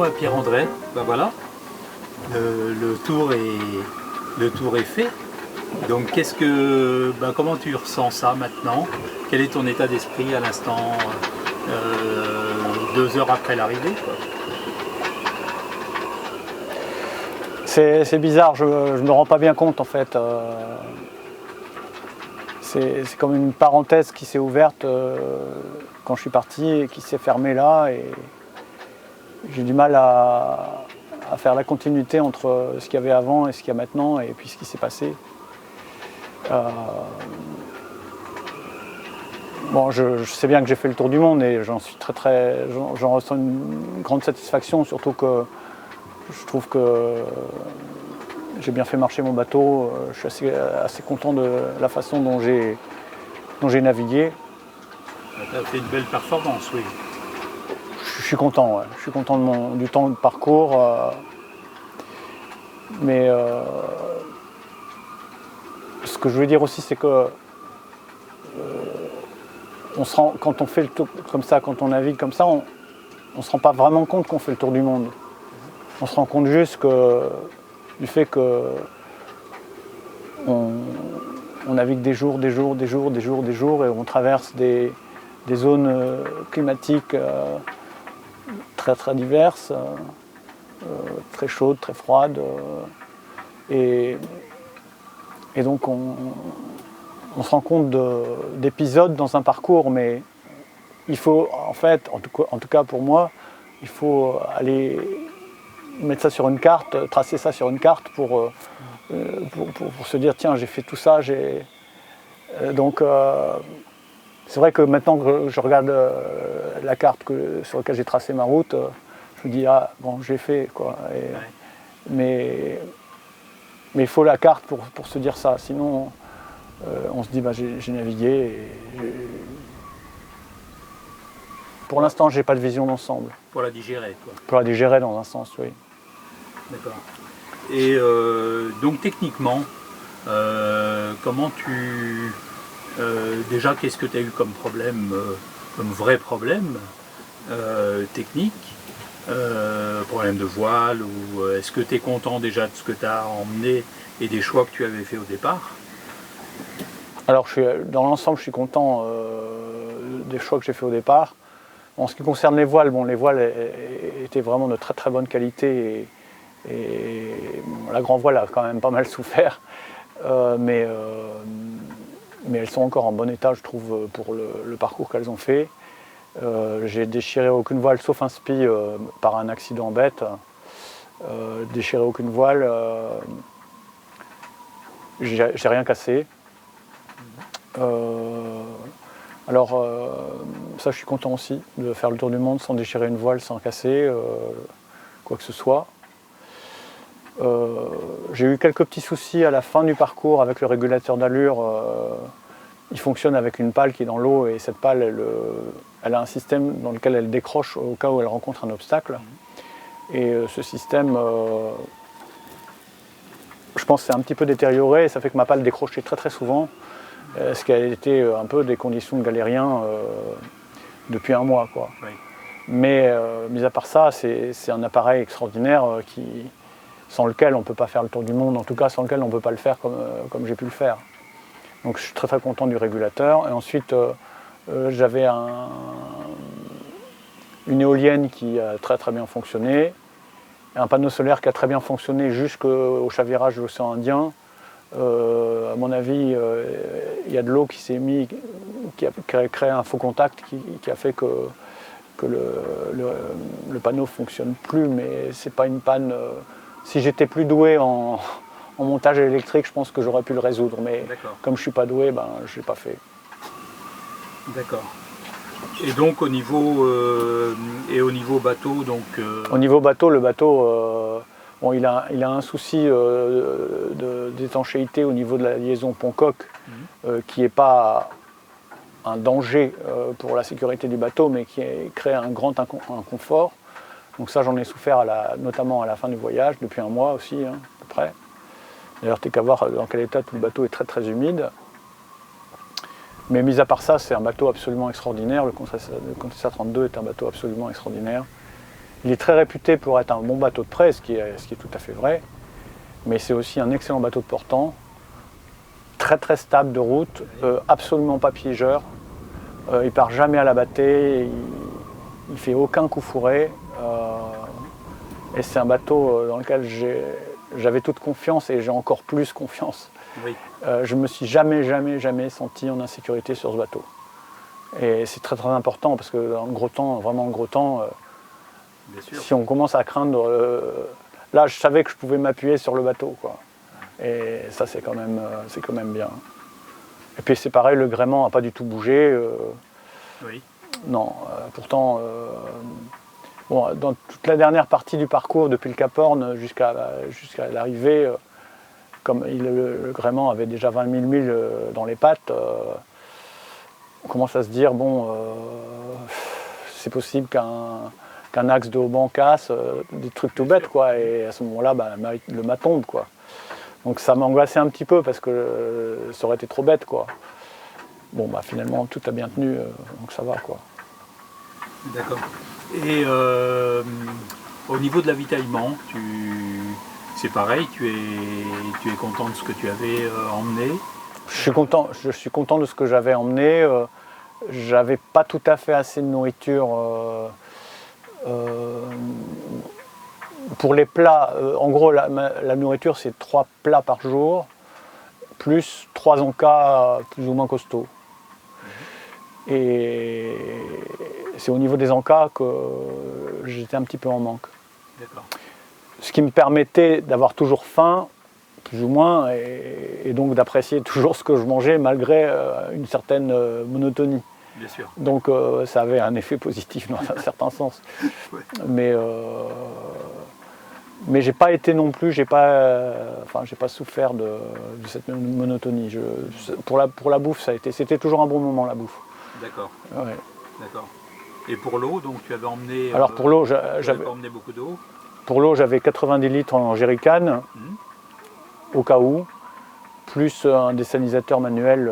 Bon, Pierre-André, ben voilà, le tour est fait. Donc comment tu ressens ça maintenant? Quel est ton état d'esprit à l'instant, 2 heures après l'arrivée, quoi? C'est bizarre, je ne me rends pas bien compte en fait. C'est comme une parenthèse qui s'est ouverte quand je suis parti et qui s'est fermée là. Et j'ai du mal à faire la continuité entre ce qu'il y avait avant et ce qu'il y a maintenant et puis ce qui s'est passé. Bon, je sais bien que j'ai fait le tour du monde et j'en ressens une grande satisfaction, surtout que je trouve que j'ai bien fait marcher mon bateau. Je suis assez content de la façon dont j'ai navigué. Tu as fait une belle performance, oui. Je suis content, ouais. Je suis content du temps de parcours. Mais ce que je veux dire aussi, c'est que quand on fait le tour comme ça, quand on navigue comme ça, on ne se rend pas vraiment compte qu'on fait le tour du monde. On se rend compte juste du fait que on navigue des jours et on traverse des zones climatiques très très diverses, très chaudes, très froides. Et donc on se rend compte d'épisodes dans un parcours, mais il faut en fait, en tout cas pour moi, il faut aller mettre ça sur une carte, tracer ça sur une carte pour se dire tiens, j'ai fait tout ça. Donc c'est vrai que maintenant que je regarde la carte sur laquelle j'ai tracé ma route, je me dis ah bon, j'ai fait quoi. Mais il faut la carte pour se dire ça, sinon on se dit bah, j'ai navigué. Pour l'instant, j'ai pas de vision d'ensemble. Pour la digérer, quoi. Pour la digérer dans un sens, oui. D'accord. Et donc techniquement, comment déjà, qu'est-ce que tu as eu comme problème, comme vrai problème technique, problème de voile, ou est-ce que tu es content déjà de ce que tu as emmené et des choix que tu avais fait au départ? Alors dans l'ensemble, je suis content des choix que j'ai fait au départ. En ce qui concerne les voiles, les voiles étaient vraiment de très très bonne qualité et la grand voile a quand même pas mal souffert, mais elles sont encore en bon état, je trouve, pour le parcours qu'elles ont fait. J'ai déchiré aucune voile sauf un spi par un accident bête. Déchiré aucune voile, j'ai rien cassé. Alors ça, je suis content aussi de faire le tour du monde sans déchirer une voile, sans casser quoi que ce soit. J'ai eu quelques petits soucis à la fin du parcours avec le régulateur d'allure. Il fonctionne avec une pale qui est dans l'eau et cette pale, elle a un système dans lequel elle décroche au cas où elle rencontre un obstacle. Et ce système, je pense, s'est un petit peu détérioré et ça fait que ma pale décrochait très très souvent. Ce qui a été un peu des conditions de galérien depuis un mois, quoi. Oui. Mais mis à part ça, c'est un appareil extraordinaire sans lequel on ne peut pas faire le tour du monde, en tout cas sans lequel on ne peut pas le faire comme j'ai pu le faire. Donc je suis très très content du régulateur. Et ensuite, j'avais une éolienne qui a très très bien fonctionné, un panneau solaire qui a très bien fonctionné jusqu'au chavirage de l'océan Indien. À mon avis, il y a de l'eau qui s'est mise, qui a créé un faux contact qui a fait que le panneau ne fonctionne plus, mais c'est pas une panne. Si j'étais plus doué en montage électrique, je pense que j'aurais pu le résoudre, mais comme je ne suis pas doué, je ne l'ai pas fait. D'accord. Et donc au niveau bateau, donc au niveau bateau, le bateau. Bon, il a un souci d'étanchéité au niveau de la liaison pont-coque qui n'est pas un danger pour la sécurité du bateau, mais qui crée un grand inconfort. Donc ça, j'en ai souffert notamment à la fin du voyage, depuis un mois aussi, à peu près. D'ailleurs, tu n'as qu'à voir dans quel état tout le bateau est très très humide. Mais mis à part ça, c'est un bateau absolument extraordinaire. Le Contessa 32 est un bateau absolument extraordinaire. Il est très réputé pour être un bon bateau de près, ce qui est tout à fait vrai. Mais c'est aussi un excellent bateau de portant, très très stable de route, absolument pas piégeur. Il part jamais à la bâtée, il fait aucun coup fourré. Et c'est un bateau dans lequel j'avais toute confiance et j'ai encore plus confiance. Oui. Je me suis jamais senti en insécurité sur ce bateau. Et c'est très très important parce que en gros temps, vraiment en gros temps, si on commence à craindre, là je savais que je pouvais m'appuyer sur le bateau, quoi. Et ça c'est quand même bien. Et puis c'est pareil, le gréement n'a pas du tout bougé. Oui. Non, pourtant, bon, dans toute la dernière partie du parcours, depuis le Cap Horn jusqu'à l'arrivée, comme le gréement avait déjà 20 000 milles dans les pattes, on commence à se dire, bon, c'est possible qu'un axe de haubans casse, des trucs tout bêtes, quoi. Et à ce moment-là, le mât tombe, quoi. Donc ça m'angoissait un petit peu parce que ça aurait été trop bête, quoi. Bon, finalement, tout a bien tenu, donc ça va, quoi. D'accord. Et au niveau de l'avitaillement, c'est pareil, tu es content de ce que tu avais emmené? Je suis content de ce que j'avais emmené. J'avais pas tout à fait assez de nourriture pour les plats. En gros, la nourriture, c'est 3 plats par jour, plus 3 encas plus ou moins costauds. Et c'est au niveau des encas que j'étais un petit peu en manque. D'accord. Ce qui me permettait d'avoir toujours faim, plus ou moins, et donc d'apprécier toujours ce que je mangeais malgré une certaine monotonie. Bien sûr. Donc ça avait un effet positif dans un certain sens. Ouais. Mais j'ai pas été non plus, j'ai pas souffert de cette monotonie. Pour la bouffe, c'était toujours un bon moment, la bouffe. D'accord. Ouais. D'accord. Et pour l'eau, donc tu avais emmené. Alors pour l'eau, j'avais emmené beaucoup d'eau. Pour l'eau, j'avais 90 litres en jerrycan, au cas où, plus un désalisateur manuel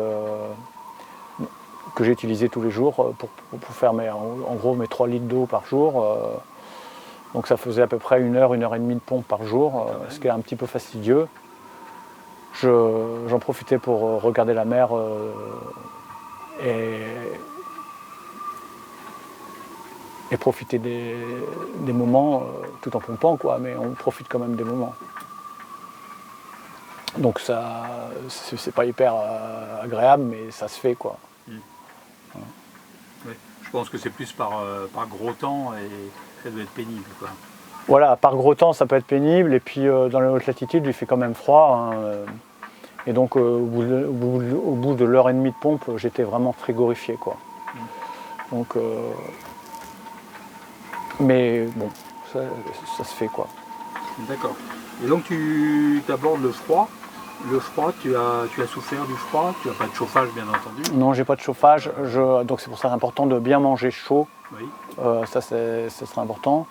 que j'ai utilisé tous les jours pour faire en gros mes 3 litres d'eau par jour. Donc ça faisait à peu près 1 heure, 1 heure et demie de pompe par jour, ce qui est un petit peu fastidieux. J'en profitais pour regarder la mer et profiter des moments tout en pompant, quoi, mais on profite quand même des moments. Donc ça, c'est pas hyper agréable, mais ça se fait, quoi. Ouais. Je pense que c'est plus par gros temps et ça doit être pénible, quoi. Voilà, par gros temps ça peut être pénible, et puis dans les hautes latitudes il fait quand même froid, hein, et donc au bout de l'heure et demie de pompe j'étais vraiment frigorifié, quoi. Donc mais bon, ça se fait, quoi. D'accord. Et donc tu abordes le froid. Le froid, tu as souffert du froid, tu n'as pas de chauffage bien entendu. Non, j'ai pas de chauffage, donc c'est pour ça c'est important de bien manger chaud. Oui. Ça serait important.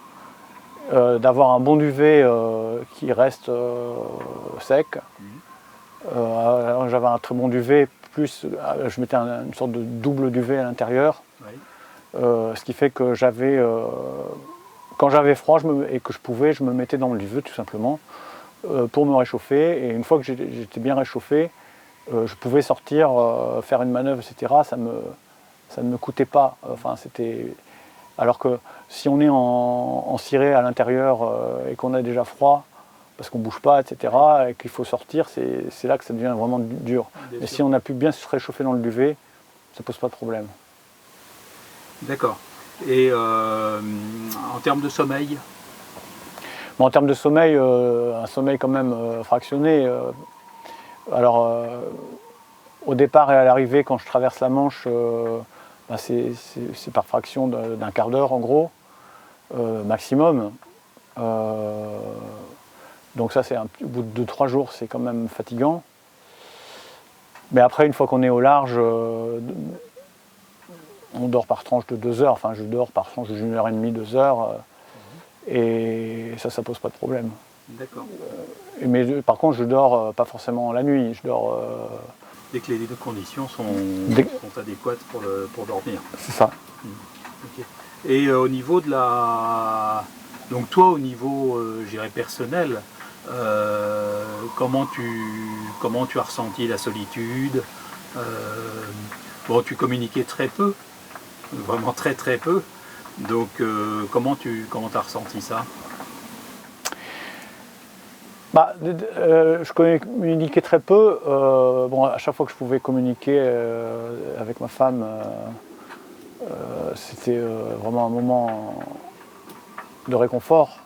D'avoir un bon duvet qui reste sec. Alors j'avais un très bon duvet, plus je mettais une sorte de double duvet à l'intérieur. Oui. Ce qui fait que quand j'avais froid et que je pouvais, je me mettais dans le duvet tout simplement pour me réchauffer. Et une fois que j'étais bien réchauffé, je pouvais sortir, faire une manœuvre, etc. Ça ne me coûtait pas. Enfin, alors que si on est en ciré à l'intérieur et qu'on a déjà froid, parce qu'on ne bouge pas, etc., et qu'il faut sortir, c'est là que ça devient vraiment dur. Mais si on a pu bien se réchauffer dans le duvet, ça ne pose pas de problème. D'accord. Et en termes de sommeil? En termes de sommeil, un sommeil quand même fractionné. Alors, au départ et à l'arrivée, quand je traverse la Manche, c'est par fraction d'un quart d'heure en gros, maximum. Donc ça, au bout de 2-3 jours, c'est quand même fatigant. Mais après, une fois qu'on est au large, on dort par tranche de 2 heures. Enfin, je dors par tranche de 1 heure et demie, 2 heures. Et ça pose pas de problème. D'accord. Mais par contre, je dors pas forcément la nuit. Je dors. Dès que les deux conditions sont adéquates pour dormir. C'est ça. Okay. Et au niveau de Donc toi, au niveau, je dirais, personnel, comment tu as ressenti la solitude? Bon, tu communiquais très peu, vraiment très très peu. Donc comment t'as ressenti ça? Bah, je communiquais très peu. Bon, à chaque fois que je pouvais communiquer avec ma femme, c'était vraiment un moment de réconfort,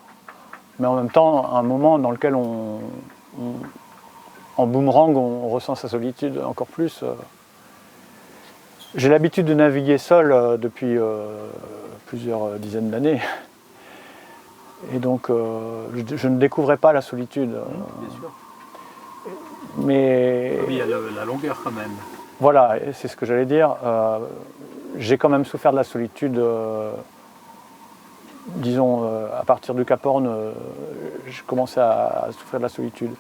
mais en même temps un moment dans lequel en boomerang, on ressent sa solitude encore plus. J'ai l'habitude de naviguer seul depuis plusieurs dizaines d'années. Et donc, je ne découvrais pas la solitude. Bien sûr. Mais il y a la longueur quand même. voilà, c'est ce que j'allais dire. J'ai quand même souffert de la solitude. Disons, à partir du Cap Horn, j'ai commencé à souffrir de la solitude.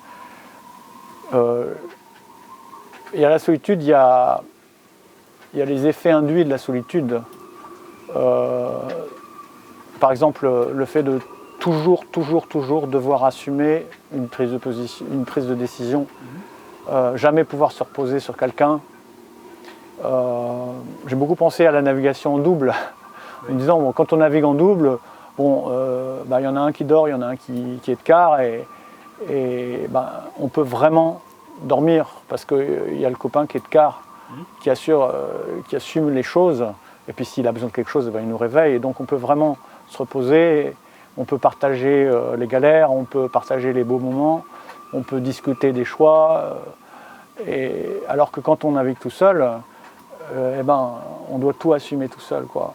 Il y a la solitude, il y a les effets induits de la solitude. Par exemple, le fait de toujours devoir assumer une prise de décision, jamais pouvoir se reposer sur quelqu'un. J'ai beaucoup pensé à la navigation en double, en me disant, bon, quand on navigue en double, bon, y en a un qui dort, il y en a un qui est de quart, et on peut vraiment dormir, parce qu'il y a le copain qui est de quart, qui assume les choses, et puis s'il a besoin de quelque chose, il nous réveille, et donc on peut vraiment se reposer, on peut partager les galères, on peut partager les beaux moments, on peut discuter des choix, alors que quand on navigue tout seul, on doit tout assumer tout seul, quoi.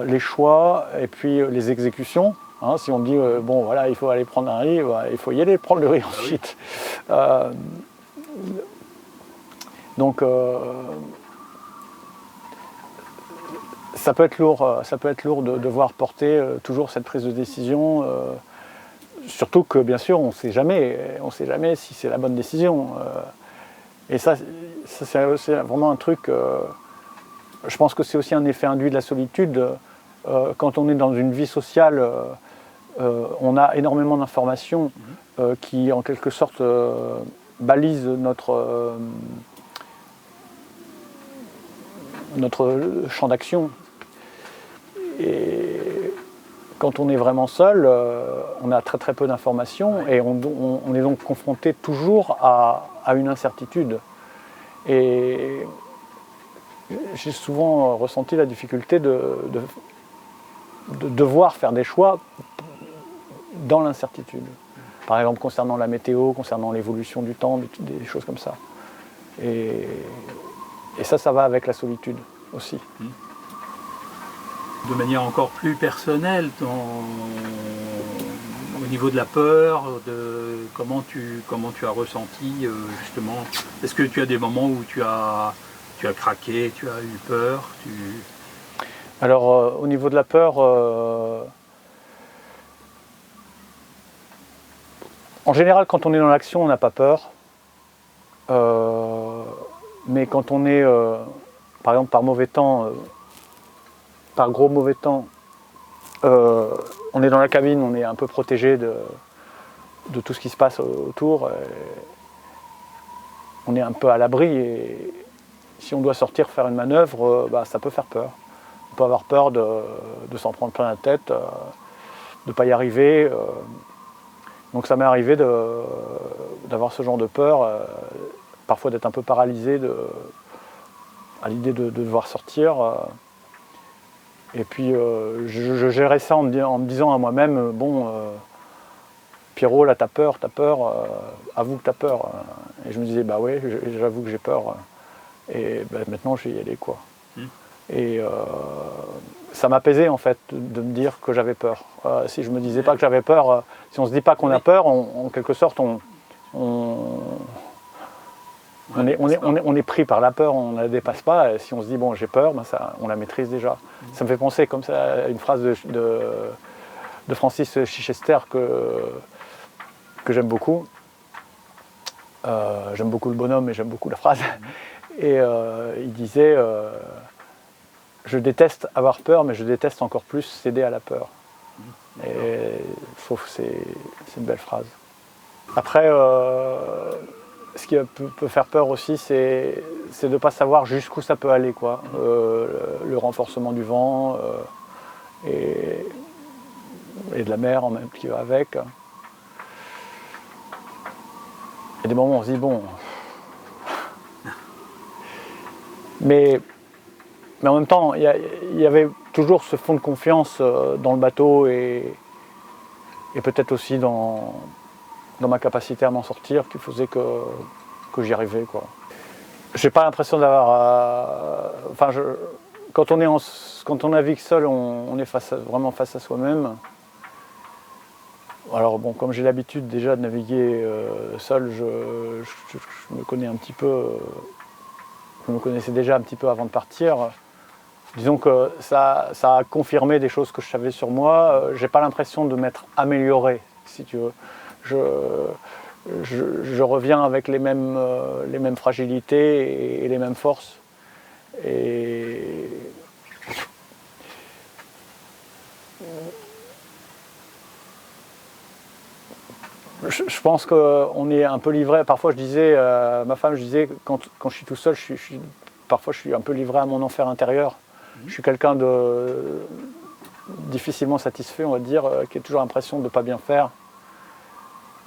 Les choix et puis les exécutions. Hein, si on dit bon voilà, il faut aller prendre un riz, il faut y aller prendre le riz ensuite. Donc ça peut être lourd de devoir porter toujours cette prise de décision. Surtout que bien sûr on ne sait jamais si c'est la bonne décision. Et ça c'est vraiment un truc. Je pense que c'est aussi un effet induit de la solitude. Quand on est dans une vie sociale, on a énormément d'informations qui, en quelque sorte, balisent notre champ d'action. Et quand on est vraiment seul, on a très peu d'informations et on est donc confronté toujours à une incertitude. Et j'ai souvent ressenti la difficulté de devoir faire des choix dans l'incertitude. Par exemple, concernant la météo, concernant l'évolution du temps, des choses comme ça. Et ça va avec la solitude aussi. De manière encore plus personnelle, au niveau de la peur, comment tu as ressenti justement. Est-ce que tu as des moments où tu as craqué, tu as eu peur? Alors, au niveau de la peur, en général, quand on est dans l'action, on n'a pas peur. Mais quand on est, par exemple, par mauvais temps, par gros mauvais temps, on est dans la cabine, on est un peu protégé de tout ce qui se passe autour. On est un peu à l'abri et si on doit sortir faire une manœuvre, ça peut faire peur. On peut avoir peur de s'en prendre plein la tête, de ne pas y arriver. Donc ça m'est arrivé d'avoir ce genre de peur, parfois d'être un peu paralysé à l'idée de devoir sortir. Et puis je gérais ça en me disant à moi-même, bon, Pierrot, là t'as peur, avoue que t'as peur. Et je me disais, bah ouais, j'avoue que j'ai peur. Et maintenant je vais y aller, quoi. Et ça m'apaisait en fait de me dire que j'avais peur. Si je me disais pas que j'avais peur, si on se dit pas qu'on a peur, en quelque sorte on est pris par la peur, on ne la dépasse pas. Et si on se dit bon j'ai peur, on la maîtrise déjà. Ça me fait penser comme ça à une phrase de Francis Chichester que j'aime beaucoup. J'aime beaucoup le bonhomme et j'aime beaucoup la phrase. Et il disait je déteste avoir peur, mais je déteste encore plus céder à la peur. Et je trouve que c'est une belle phrase. Après, ce qui peut faire peur aussi, c'est de ne pas savoir jusqu'où ça peut aller, quoi. Le renforcement du vent et de la mer en même qui va avec. Il y a des moments où on se dit bon. Mais en même temps, il y avait toujours ce fond de confiance dans le bateau et peut-être aussi dans ma capacité à m'en sortir qui faisait que j'y arrivais, quoi. J'ai pas l'impression d'avoir... quand on navigue seul, on est vraiment face à soi-même. Alors bon, comme j'ai l'habitude déjà de naviguer seul, je me connais un petit peu... je me connaissais déjà un petit peu avant de partir. Disons que ça a confirmé des choses que je savais sur moi. J'ai pas l'impression de m'être amélioré, si tu veux. Je reviens avec les mêmes fragilités et les mêmes forces. Et je pense qu'on est un peu livré. Parfois, je disais à ma femme, quand je suis tout seul, parfois je suis un peu livré à mon enfer intérieur. Je suis quelqu'un de difficilement satisfait, on va dire, qui a toujours l'impression de ne pas bien faire.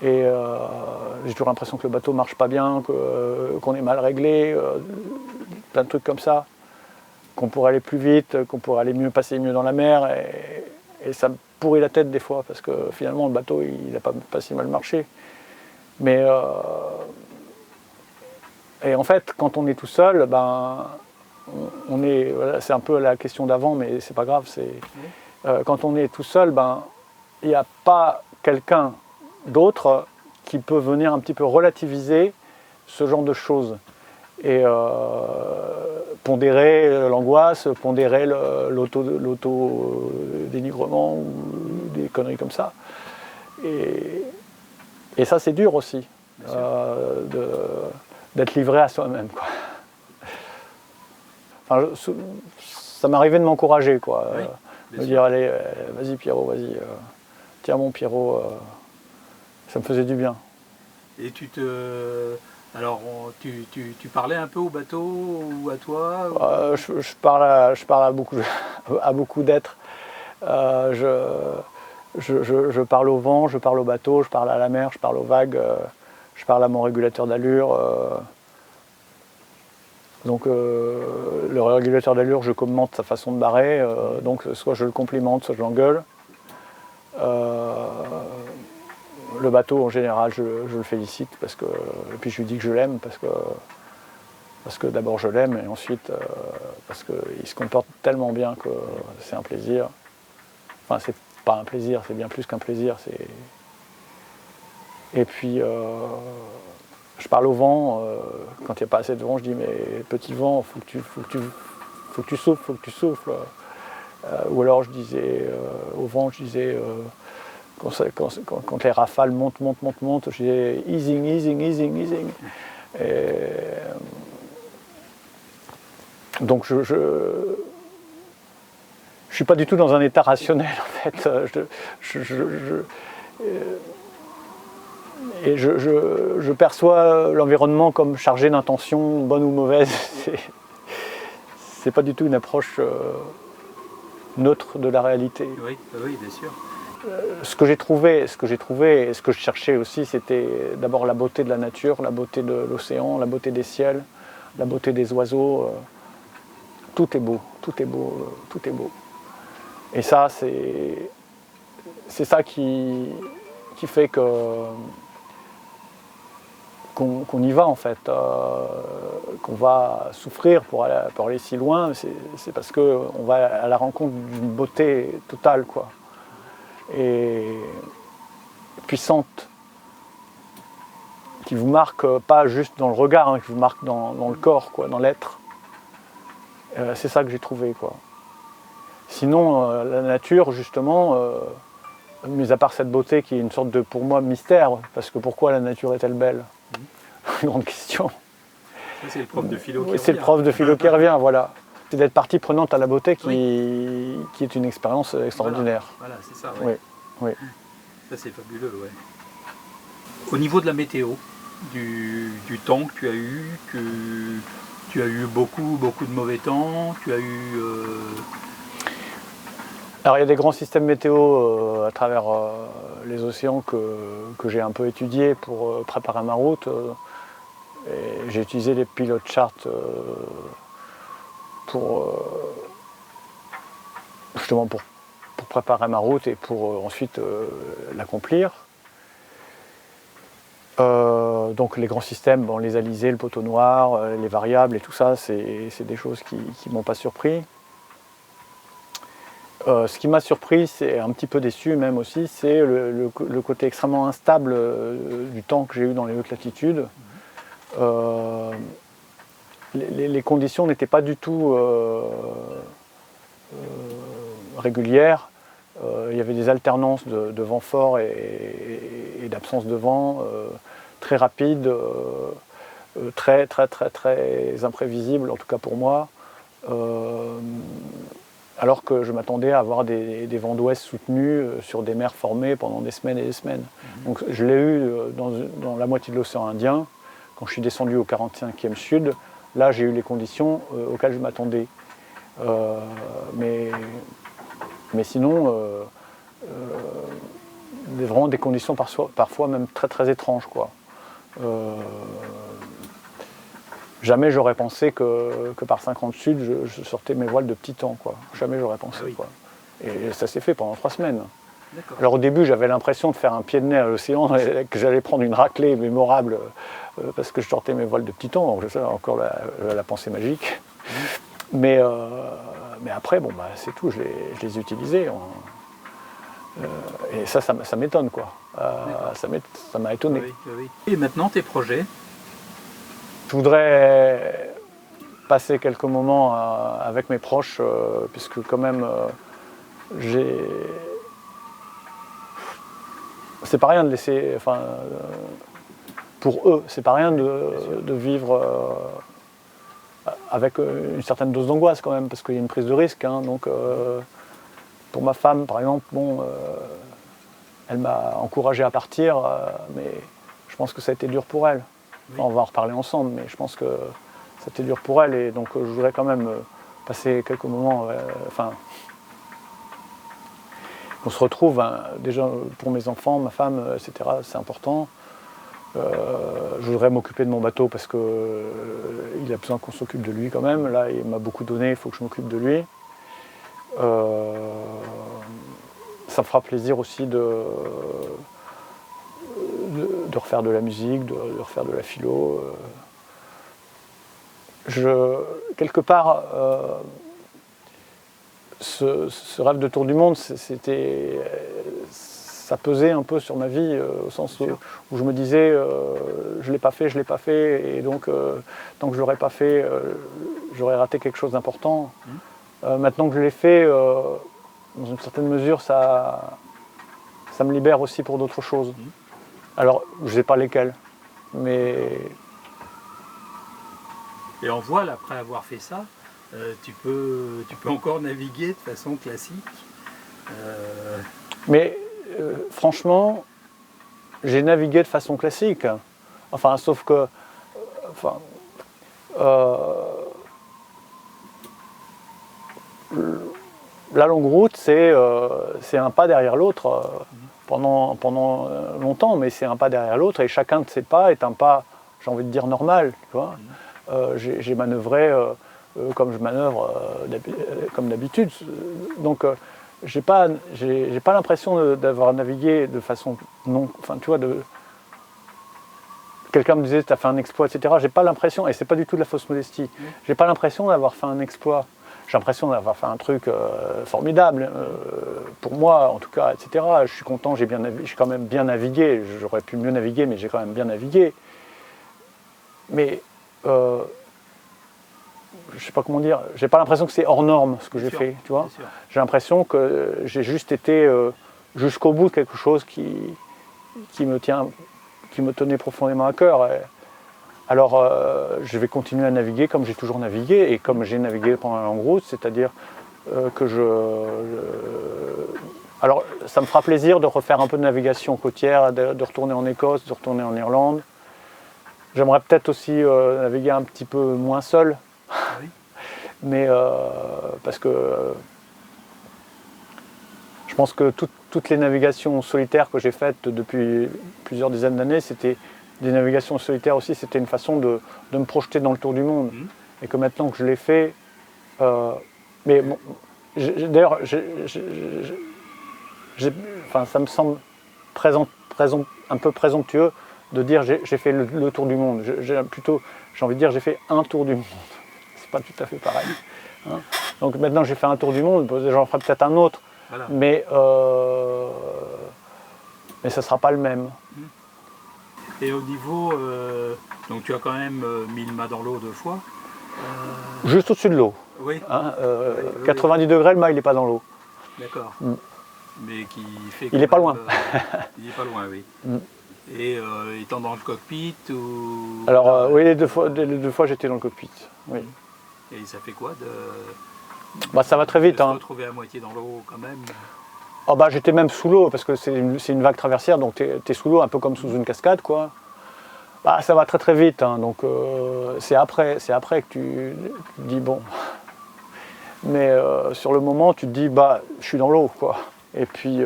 Et j'ai toujours l'impression que le bateau ne marche pas bien, qu'on est mal réglé, plein de trucs comme ça, qu'on pourrait aller plus vite, qu'on pourrait aller passer mieux dans la mer. Et ça me pourrit la tête des fois, parce que finalement le bateau il n'a pas si mal marché. Mais et en fait, quand on est tout seul, voilà, c'est un peu la question d'avant, mais c'est pas grave. Quand on est tout seul, il n'y a pas quelqu'un d'autre qui peut venir un petit peu relativiser ce genre de choses et pondérer l'angoisse, pondérer l'auto-dénigrement ou des conneries comme ça. Et ça, c'est dur aussi, d'être livré à soi-même, quoi. Enfin, ça m'arrivait de m'encourager, quoi. Me dire, allez, vas-y Pierrot, vas-y, tiens mon Pierrot, ça me faisait du bien. Et alors, tu parlais un peu au bateau ou à toi ou... Je parle à beaucoup d'êtres. Je parle au vent, je parle au bateau, je parle à la mer, je parle aux vagues, je parle à mon régulateur d'allure. Donc le régulateur d'allure, je commente sa façon de barrer, donc soit je le complimente, soit je l'engueule. Le bateau en général, je le félicite et puis je lui dis que je l'aime parce que d'abord je l'aime et ensuite parce qu'il se comporte tellement bien que c'est un plaisir. Enfin, c'est pas un plaisir, c'est bien plus qu'un plaisir. Et puis je parle au vent, quand il n'y a pas assez de vent, je dis mais petit vent, faut que tu souffles. Ou alors je disais au vent, quand les rafales montent, je disais easing. Donc je suis pas du tout dans un état rationnel en fait. Et je perçois l'environnement comme chargé d'intentions, bonnes ou mauvaises. C'est pas du tout une approche neutre de la réalité. Oui, bien sûr. Ce que j'ai trouvé et ce que je cherchais aussi, c'était d'abord la beauté de la nature, la beauté de l'océan, la beauté des ciels, la beauté des oiseaux. Tout est beau. Et ça, c'est ça qui fait qu'on y va en fait, qu'on va souffrir pour aller si loin, c'est parce qu'on va à la rencontre d'une beauté totale, quoi, et puissante, qui vous marque pas juste dans le regard, qui vous marque dans le corps, quoi, dans l'être. C'est ça que j'ai trouvé, quoi. Sinon, la nature, justement, mis à part cette beauté qui est une sorte de, pour moi, mystère, parce que pourquoi la nature est-elle belle ? Grande question. C'est le prof de philo qui revient. C'est le prof de philo qui revient, voilà. C'est d'être partie prenante à la beauté qui est une expérience extraordinaire. Voilà, c'est ça. Oui. Oui. Ça c'est fabuleux, ouais. Au niveau de la météo, du temps que tu as eu beaucoup de mauvais temps, tu as eu... Alors il y a des grands systèmes météo à travers les océans que j'ai un peu étudiés pour préparer ma route. Et j'ai utilisé les pilot charts justement pour préparer ma route et pour ensuite l'accomplir. Donc les grands systèmes, bon, les alizés, le poteau noir, les variables et tout ça, c'est des choses qui ne m'ont pas surpris. Ce qui m'a surpris, c'est un petit peu déçu même aussi, c'est le côté extrêmement instable du temps que j'ai eu dans les hautes latitudes. Les conditions n'étaient pas du tout régulières. Il y avait des alternances de vent fort et d'absence de vent très rapides, très imprévisibles, en tout cas pour moi. Alors que je m'attendais à avoir des vents d'ouest soutenus sur des mers formées pendant des semaines et des semaines. Donc je l'ai eu dans la moitié de l'océan Indien, quand je suis descendu au 45e sud. Là j'ai eu les conditions auxquelles je m'attendais. Mais sinon, vraiment des conditions parfois même très étranges, quoi. Jamais j'aurais pensé que par 50 sud, je sortais mes voiles de petit temps, quoi. Jamais j'aurais pensé, Ah oui. quoi. Et ça s'est fait pendant 3 semaines. D'accord. Alors au début, j'avais l'impression de faire un pied de nez à l'océan et que j'allais prendre une raclée mémorable parce que je sortais mes voiles de petit temps. Donc ça, encore la pensée magique. Mais après, bon, bah, c'est tout, je les ai utilisés. Et ça m'étonne, quoi. Ça m'a étonné. Oui, oui. Et maintenant, tes projets? Je voudrais passer quelques moments avec mes proches, puisque quand même, c'est pas rien de laisser... Enfin, pour eux, c'est pas rien de vivre avec une certaine dose d'angoisse quand même, parce qu'il y a une prise de risque. Hein, donc, pour ma femme, par exemple, bon, elle m'a encouragé à partir, mais je pense que ça a été dur pour elle. Enfin, on va en reparler ensemble, mais je pense que ça a été dur pour elle, et donc je voudrais quand même passer quelques moments. On se retrouve, hein, déjà pour mes enfants, ma femme, etc. C'est important. Je voudrais m'occuper de mon bateau parce qu'il a besoin qu'on s'occupe de lui quand même. Là, il m'a beaucoup donné, il faut que je m'occupe de lui. Ça me fera plaisir aussi de refaire de la musique, de refaire de la philo. Quelque part, ce rêve de tour du monde, ça pesait un peu sur ma vie, au sens où je me disais, je ne l'ai pas fait, et donc tant que je ne l'aurais pas fait, j'aurais raté quelque chose d'important. Maintenant que je l'ai fait, dans une certaine mesure, ça me libère aussi pour d'autres choses. Alors, je ne sais pas lesquelles, mais... Et en voile, après avoir fait ça, tu peux encore naviguer de façon classique. Mais franchement, j'ai navigué de façon classique. Enfin, sauf que... la longue route, c'est un pas derrière l'autre pendant longtemps, mais c'est un pas derrière l'autre, et chacun de ces pas est un pas, j'ai envie de dire, normal. Tu vois. J'ai manœuvré comme je manœuvre comme d'habitude. Donc, j'ai pas l'impression d'avoir navigué de façon non... Enfin, tu vois, quelqu'un me disait, tu as fait un exploit, etc. J'ai pas l'impression, et c'est pas du tout de la fausse modestie, j'ai pas l'impression d'avoir fait un exploit. J'ai l'impression d'avoir fait un truc formidable, pour moi en tout cas, etc. Je suis content, j'ai quand même bien navigué, j'aurais pu mieux naviguer, mais j'ai quand même bien navigué. Mais, je sais pas comment dire, j'ai pas l'impression que c'est hors norme ce que j'ai fait, tu vois. J'ai l'impression que j'ai juste été jusqu'au bout de quelque chose qui me tenait profondément à cœur. Alors, je vais continuer à naviguer comme j'ai toujours navigué et comme j'ai navigué pendant la longue route, c'est-à-dire que Alors, ça me fera plaisir de refaire un peu de navigation côtière, de retourner en Écosse, de retourner en Irlande. J'aimerais peut-être aussi naviguer un petit peu moins seul, Oui. mais parce que je pense que toutes les navigations solitaires que j'ai faites depuis plusieurs dizaines d'années, c'était des navigations solitaires aussi, c'était une façon de me projeter dans le tour du monde. Et que maintenant que je l'ai fait, mais bon, d'ailleurs, enfin, ça me semble un peu présomptueux de dire j'ai fait le tour du monde. J'ai envie de dire j'ai fait un tour du monde. C'est pas tout à fait pareil. Hein. Donc maintenant j'ai fait un tour du monde, j'en ferai peut-être un autre, Voilà. mais ça sera pas le même. Et au niveau, donc tu as quand même mis le mât dans l'eau 2 fois. Juste au-dessus de l'eau. Oui. Hein, Oui. 90 degrés, le mât il n'est pas dans l'eau. D'accord. Mais qui fait il n'est pas loin. Il n'est pas loin, oui. Et étant dans le cockpit ou... Alors oui, les deux fois j'étais dans le cockpit. Oui. Et ça fait quoi de... Ça va très vite. Se retrouver à moitié dans l'eau quand même. J'étais même sous l'eau parce que c'est une vague traversière, donc tu es sous l'eau un peu comme sous une cascade, quoi. Ça va très très vite, hein, donc c'est après que tu te dis bon. Mais sur le moment, tu te dis je suis dans l'eau, quoi. Et puis,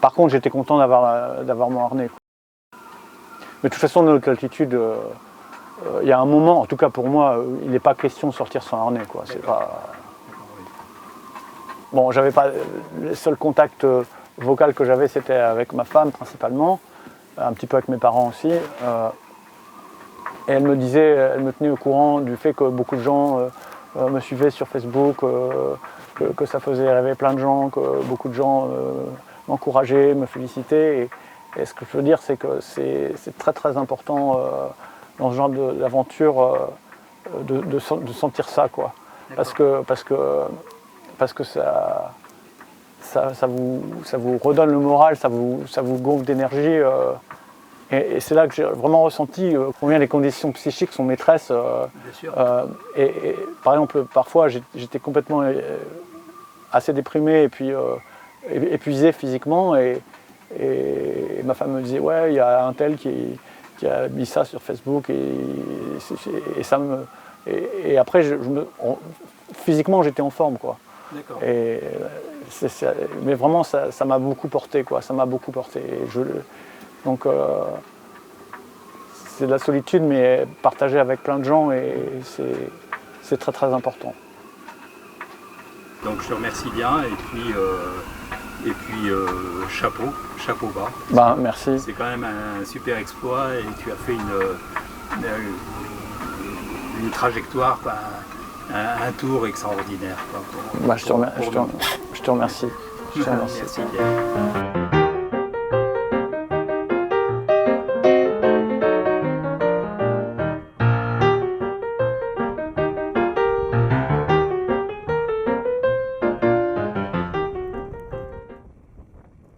par contre, j'étais content d'avoir mon harnais, quoi. Mais de toute façon, dans notre altitude, il y a un moment, en tout cas pour moi, il n'est pas question de sortir sans harnais, quoi. C'est pas... Bon, j'avais pas. Le seul contact vocal que j'avais, c'était avec ma femme principalement, un petit peu avec mes parents aussi. Et elle me tenait au courant du fait que beaucoup de gens me suivaient sur Facebook, que ça faisait rêver plein de gens, que beaucoup de gens m'encourageaient, me félicitaient. Et ce que je veux dire, c'est que c'est très très important dans ce genre d'aventure de sentir ça, quoi. Parce que ça vous redonne le moral, ça vous gonfle d'énergie. Et c'est là que j'ai vraiment ressenti combien les conditions psychiques sont maîtresses. Bien sûr. Et par exemple, parfois j'étais complètement assez déprimé et puis épuisé physiquement. Et ma femme me disait ouais, il y a un tel qui a mis ça sur Facebook et ça me... Et après, physiquement, j'étais en forme, quoi. D'accord. Mais vraiment, ça m'a beaucoup porté, quoi. Ça m'a beaucoup porté. Donc, c'est de la solitude, mais partagée avec plein de gens, et c'est très très important. Donc, je te remercie bien, et puis chapeau bas. Merci. C'est quand même un super exploit, et tu as fait une trajectoire, un tour extraordinaire. Je te remercie. Merci bien.